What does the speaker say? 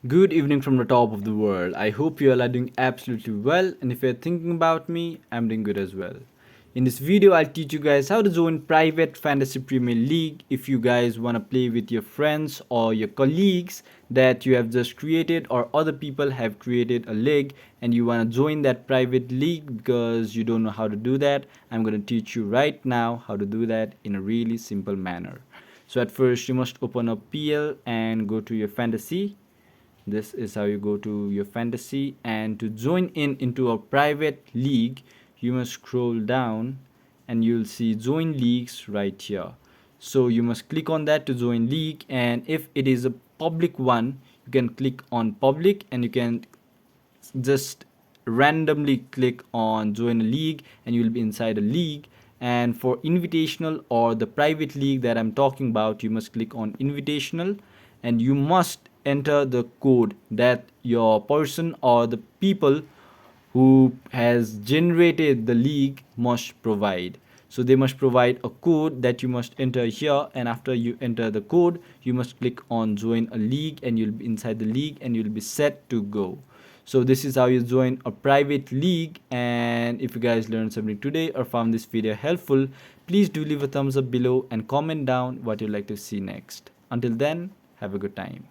Good evening from the top of the world. I hope you all are doing absolutely well, and if you're thinking about me, I'm doing good as well. In this video, I'll teach you guys how to join private fantasy premier league if you guys want to play with your friends or your colleagues that you have just created, or other people have created a league and you want to join that private league because you don't know how to do that. I'm going to teach you right now how to do that in a really simple manner. So at first, you must open up PL and go to your fantasy. This is how you go to your fantasy, and to join in into a private league you must scroll down and you'll see join leagues right here. So you must click on that to join league, and if it is a public one you can click on public, and you can just randomly click on join a league and you'll be inside a league. And for invitational or the private league that I'm talking about, you must click on invitational and you must enter the code that your person or the people who has generated the league must provide. So they must provide a code that you must enter here, and after you enter the code you must click on join a league and you'll be inside the league and you'll be set to go. So this is how you join a private league. And if you guys learned something today or found this video helpful, please do leave a thumbs up below and comment down what you'd like to see next. Until then, have a good time.